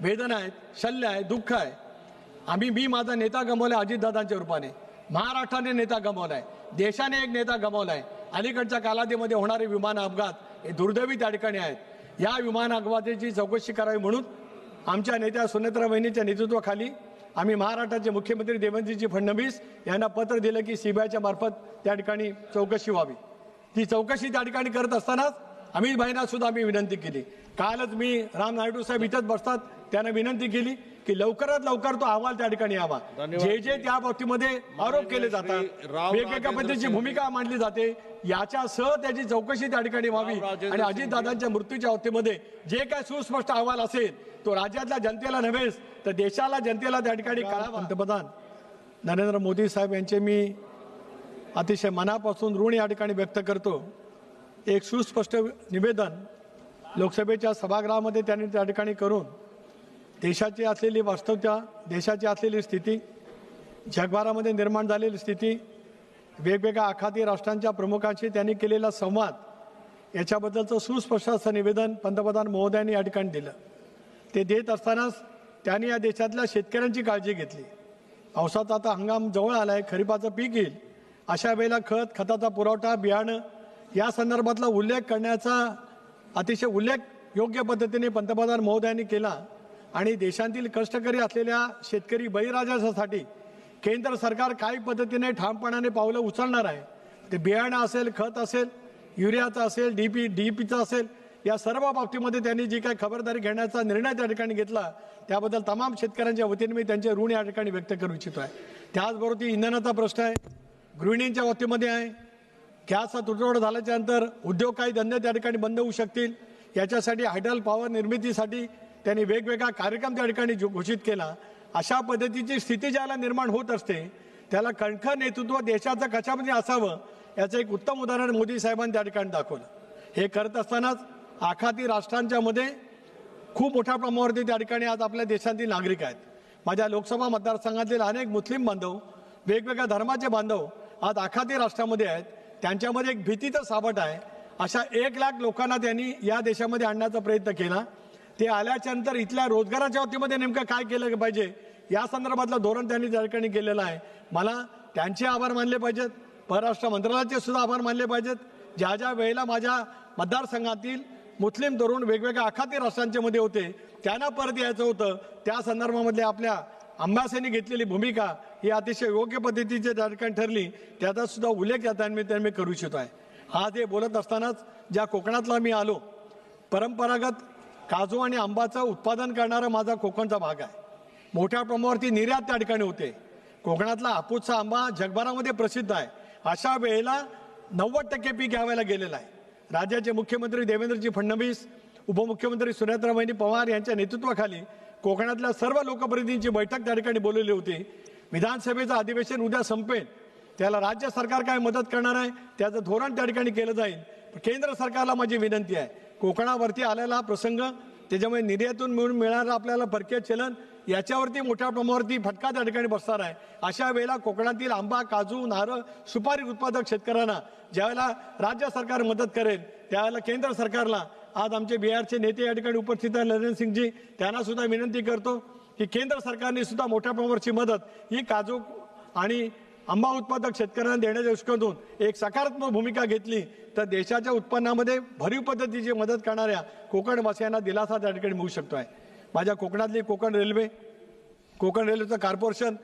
वेदना आहेत, शल्य आहे, दुःख आहे. मी माझा नेता गमावला अजितदादांच्या रूपाने. महाराष्ट्राने नेता गमावलाय, देशाने एक नेता गमावलाय. अलीकडच्या कालावधीमध्ये होणारे विमान अपघात हे दुर्दैवी त्या ठिकाणी आहेत. या विमान अपघाताची चौकशी करावी म्हणून आमच्या नेत्या सुनेत्रा वहिनीच्या नेतृत्वाखाली आम्ही महाराष्ट्राचे मुख्यमंत्री देवेंद्रजी फडणवीस यांना पत्र दिलं की सीबीआयच्या मार्फत त्या ठिकाणी चौकशी व्हावी. ती चौकशी त्या ठिकाणी करत असतानाच अमित भाईंना सुद्धा आम्ही विनंती केली. कालच मी राम नायडू साहेब इथंच बसतात, त्यांना विनंती केली की लवकरात लवकर तो अहवाल त्या ठिकाणी यावा. जे त्या बाबतीमध्ये आरोप केले जातात, वेगवेगळ्या पद्धतीची भूमिका मांडली जाते, याच्यासह त्याची चौकशी त्या ठिकाणी व्हावी. आणि अजितदादांच्या मृत्यूच्या बाबतीमध्ये जे काय सुस्पष्ट अहवाल असेल तो राज्यातल्या जनतेला नव्हेच तर देशाला, जनतेला त्या ठिकाणी कळावा. पंतप्रधान नरेंद्र मोदी साहेब यांचे मी अतिशय मनापासून ऋण या ठिकाणी व्यक्त करतो. एक सुस्पष्ट निवेदन लोकसभेच्या सभागृहामध्ये त्यांनी त्या ठिकाणी करून देशाची असलेली वास्तवता, देशाची असलेली स्थिती, जगभरामध्ये निर्माण झालेली स्थिती, वेगवेगळ्या आखाती राष्ट्रांच्या प्रमुखांशी त्यांनी केलेला संवाद, याच्याबद्दलचं सुस्पष्ट असं निवेदन पंतप्रधान महोदयांनी या ठिकाणी दिलं. ते देत असतानाच त्यांनी या देशातल्या शेतकऱ्यांची काळजी घेतली. पावसाचा आता हंगाम जवळ आला आहे, खरीपाचं पीक येईल, अशा वेळेला खताचा पुरवठा, बियाणं या संदर्भातला उल्लेख करण्याचा अतिशय उल्लेख योग्य पद्धतीने पंतप्रधान महोदयांनी केला. आणि देशातील कष्टकरी असलेल्या शेतकरी बळीराजासाठी केंद्र सरकार काही पद्धतीने ठामपणाने पावलं उचलणार आहे. ते बियाणं असेल, खत असेल, युरियाचं असेल, डीपीचं असेल, या सर्व बाबतीमध्ये त्यांनी जी काही खबरदारी घेण्याचा निर्णय त्या ठिकाणी घेतला त्याबद्दल तमाम शेतकऱ्यांच्या वतीने मी त्यांचे ऋण या ठिकाणी व्यक्त करू इच्छितो आहे. त्याचबरोबर ती इंधनाचा प्रश्न आहे, गृहिणींच्या बाबतीमध्ये आहे. गॅसचा तुटवडा झाल्याच्या नंतर उद्योग, काही धंदे त्या ठिकाणी बंद होऊ शकतील, याच्यासाठी हायडल पॉवर निर्मितीसाठी त्यांनी वेगवेगळा कार्यक्रम त्या ठिकाणी घोषित केला. अशा पद्धतीची स्थिती ज्याला निर्माण होत असते त्याला कणखर नेतृत्व देशाचं कशामध्ये असावं याचं एक उत्तम उदाहरण मोदी साहेबांनी त्या ठिकाणी दाखवलं. हे करत असतानाच आखाती राष्ट्रांच्या मध्ये खूप मोठ्या प्रमाणावरती त्या ठिकाणी आज आपल्या देशातील नागरिक आहेत. माझ्या लोकसभा मतदारसंघातील अनेक मुस्लिम बांधव, वेगवेगळ्या धर्माचे बांधव आज आखाती राष्ट्रामध्ये आहेत. त्यांच्यामध्ये एक भीतीचं सावट आहे. अशा 1 लाख लोकांना त्यांनी या देशामध्ये आणण्याचा प्रयत्न केला. ते आल्याच्या नंतर इथल्या रोजगाराच्या बाबतीमध्ये नेमकं काय केलं पाहिजे या संदर्भातलं धोरण त्यांनी त्या ठिकाणी केलेलं आहे. मला त्यांचे आभार मानले पाहिजेत, परराष्ट्र मंत्रालयाचे सुद्धा आभार मानले पाहिजेत. ज्या ज्या वेळेला माझ्या मतदारसंघातील मुस्लिम तरुण वेगवेगळ्या आखाती राष्ट्रांच्या मध्ये होते, त्यांना परत यायचं होतं, त्या संदर्भामध्ये आपल्या अंबासींनी घेतलेली भूमिका ही अतिशय योग्य पद्धतीची त्या ठिकाणी ठरली. त्याचा सुद्धा उल्लेख या मी करू इच्छितो आहे. आज हे बोलत असतानाच ज्या कोकणातला मी आलो, परंपरागत काजू आणि आंबाचं उत्पादन करणारा माझा कोकणचा भाग आहे. मोठ्या प्रमाणावरती निर्यात त्या ठिकाणी होते. कोकणातला हापूसचा आंबा जगभरामध्ये प्रसिद्ध आहे. अशा वेळेला 90% पीक घ्यावायला गेलेलं आहे. राज्याचे मुख्यमंत्री देवेंद्रजी फडणवीस, उपमुख्यमंत्री सुनेत्रा वहिनी पवार यांच्या नेतृत्वाखाली कोकणातल्या सर्व लोकप्रतिनिधींची बैठक त्या ठिकाणी बोलवली होती. विधानसभेचं अधिवेशन उद्या संपेल, त्याला राज्य सरकार काय मदत करणार आहे त्याचं धोरण त्या ठिकाणी केलं जाईल. केंद्र सरकारला माझी विनंती आहे, कोकणावरती आलेला प्रसंग, त्याच्यामुळे निर्यातून मिळणारं आपल्याला परकीय चलन, याच्यावरती मोठ्या प्रमाणावरती फटका त्या ठिकाणी बसणार आहे. अशा वेळेला कोकणातील आंबा, काजू, नारळ, सुपारी उत्पादक शेतकऱ्यांना ज्यावेळेला राज्य सरकार मदत करेल त्यावेळेला केंद्र सरकारला, आज आमचे बिहारचे नेते या ठिकाणी उपस्थित आहेत नरेंद्र सिंगजी, त्यांना सुद्धा विनंती करतो की केंद्र सरकारने सुद्धा मोठ्या प्रमाणावरची मदत ही काजू आणि आंबा उत्पादक शेतकऱ्यांना देण्याच्या दृष्टीकोनातून एक सकारात्मक भूमिका घेतली तर देशाच्या उत्पन्नामध्ये भरीव पद्धतीची मदत करणाऱ्या कोकणवासियांना दिलासा त्या ठिकाणी मिळू शकतो आहे. माझ्या कोकणातली कोकण रेल्वेचं कॉर्पोरेशन,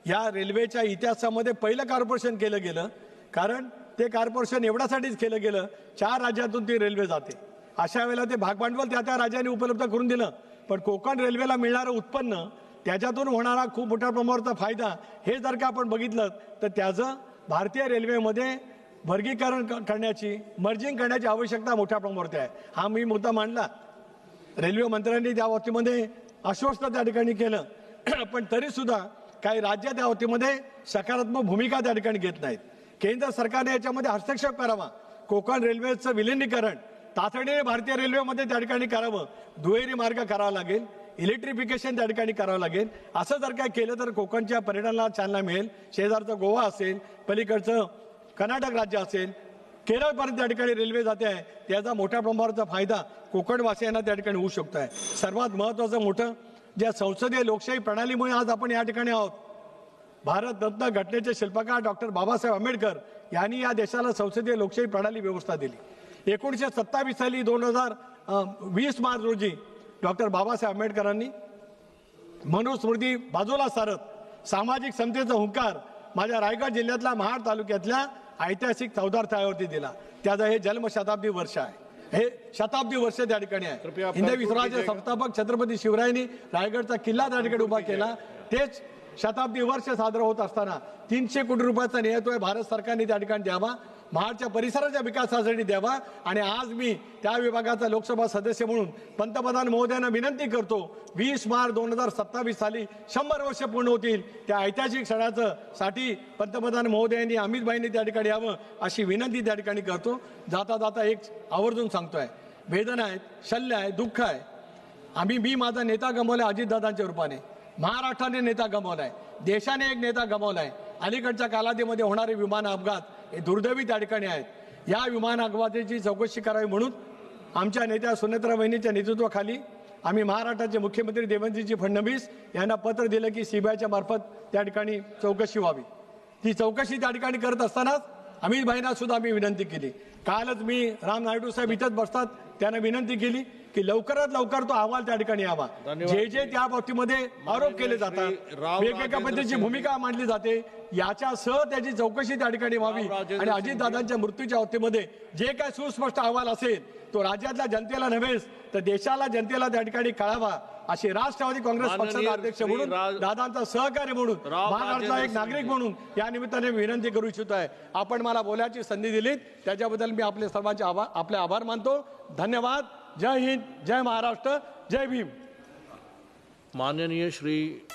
या रेल्वेच्या इतिहासामध्ये पहिलं कॉर्पोरेशन केलं गेलं. कारण ते कॉर्पोरेशन एवढ्यासाठीच केलं गेलं, 4 राज्यातून ती रेल्वे जाते. अशा वेळेला ते भागभांडवल त्या राज्याने उपलब्ध करून दिलं. पण कोकण रेल्वेला मिळणारं उत्पन्न, त्याच्यातून होणारा खूप मोठ्या प्रमाणावरचा फायदा, हे जर का आपण बघितलं तर त्याचं भारतीय रेल्वेमध्ये वर्गीकरण करण्याची, मर्जिंग करण्याची आवश्यकता मोठ्या प्रमाणावरती आहे. हा मी मुद्दा मांडला. रेल्वे मंत्र्यांनी त्या बाबतीमध्ये आश्वस्त त्या ठिकाणी केलं, पण तरी सुद्धा काही राज्य त्या बाबतीमध्ये सकारात्मक भूमिका त्या ठिकाणी घेत नाहीत. केंद्र सरकारने याच्यामध्ये हस्तक्षेप करावा. कोकण रेल्वेचं विलिनीकरण तातडीने भारतीय रेल्वेमध्ये त्या ठिकाणी करावं. दुहेरी मार्ग करावा लागेल, इलेक्ट्रिफिकेशन त्या ठिकाणी करावं लागेल. असं जर काय केलं तर कोकणच्या पर्यटनाला चालना मिळेल. शेजारचं गोवा असेल, पलीकडचं कर्नाटक राज्य असेल, केरळपर्यंत त्या ठिकाणी रेल्वे जाते आहे, त्याचा मोठ्या प्रमाणावरचा फायदा कोकणवासियांना त्या ठिकाणी होऊ शकतो आहे. सर्वात महत्त्वाचं मोठं ज्या संसदीय लोकशाही प्रणालीमुळे आज आपण या ठिकाणी आहोत. भारतरत्न घटनेचे शिल्पकार डॉक्टर बाबासाहेब आंबेडकर यांनी या देशाला संसदीय लोकशाही प्रणाली व्यवस्था दिली. 1927 साली 2020 मार्च रोजी डॉक्टर बाबासाहेब आंबेडकरांनी मनुस्मृती बाजूला सारत सामाजिक समतेचा हुंकार माझ्या रायगड जिल्ह्यातल्या महाड तालुक्यातल्या ऐतिहासिक चौदार तळ्यावरती दिला. त्याचं हे जन्मशताब्दी वर्ष आहे. हे शताब्दी वर्ष त्या ठिकाणी आहे. हिंदवी स्वराज्य संस्थापक छत्रपती शिवरायांनी रायगडचा किल्ला त्या ठिकाणी उभा केला. तेच शताब्दी वर्ष साजरं होत असताना 300 कोटी रुपयाचा नियतोय भारत सरकारने त्या ठिकाणी द्यावा, महाडच्या परिसराच्या विकासासाठी द्यावा. आणि आज मी त्या विभागाचा लोकसभा सदस्य म्हणून पंतप्रधान महोदयांना विनंती करतो, 20 मार्च 2027 साली 100 वर्ष पूर्ण होतील. त्या ऐतिहासिक क्षणाचं साठी पंतप्रधान महोदयांनी अमितभाईंनी त्या ठिकाणी यावं अशी विनंती त्या ठिकाणी करतो. जाता जाता एक आवर्जून सांगतोय, वेदना आहेत, शल्य आहे, दुःख आहे. मी माझा नेता गमावलाय अजितदादांच्या रूपाने. महाराष्ट्राने नेता गमावलाय, देशाने एक नेता गमावलाय. अलीकडच्या कालावधीमध्ये होणारे विमान अपघात हे दुर्दैवी त्या ठिकाणी आहेत. या विमान अपघाताची चौकशी करावी म्हणून आमच्या नेत्या सुनेत्रा वहिनीच्या नेतृत्वाखाली आम्ही महाराष्ट्राचे मुख्यमंत्री देवेंद्रजी फडणवीस यांना पत्र दिलं की सीबीआयच्या मार्फत त्या ठिकाणी चौकशी व्हावी. ती चौकशी त्या ठिकाणी करत असतानाच अमित भाईंना सुद्धा आम्ही विनंती केली. कालच मी राम नायडू साहेब इथंच बसतात, त्यांना विनंती केली की लवकरात लवकर तो अहवाल त्या ठिकाणी यावा. जे त्या बाबतीमध्ये आरोप केले जातात, वेगवेगळ्या पद्धतीची भूमिका मांडली जाते, याच्यासह त्याची चौकशी त्या ठिकाणी व्हावी. आणि अजितदादांच्या मृत्यूच्या बाबतीमध्ये जे काय सुस्पष्ट अहवाल असेल तो राज्यातल्या जनतेला नव्हेच तर देशाला जनतेला त्या ठिकाणी कळावा अशी राष्ट्रवादी काँग्रेस पक्षाचा अध्यक्ष म्हणून, दादांचा सहकारी म्हणून, महाराष्ट्राचा एक नागरिक म्हणून या निमित्ताने विनंती करू इच्छितो आहे. आपण मला बोलायची संधी दिलीत त्याच्याबद्दल मी आपले सर्वांचे आपले आभार मानतो. धन्यवाद. जय हिंद, जय महाराष्ट्र, जय भीम. माननीय श्री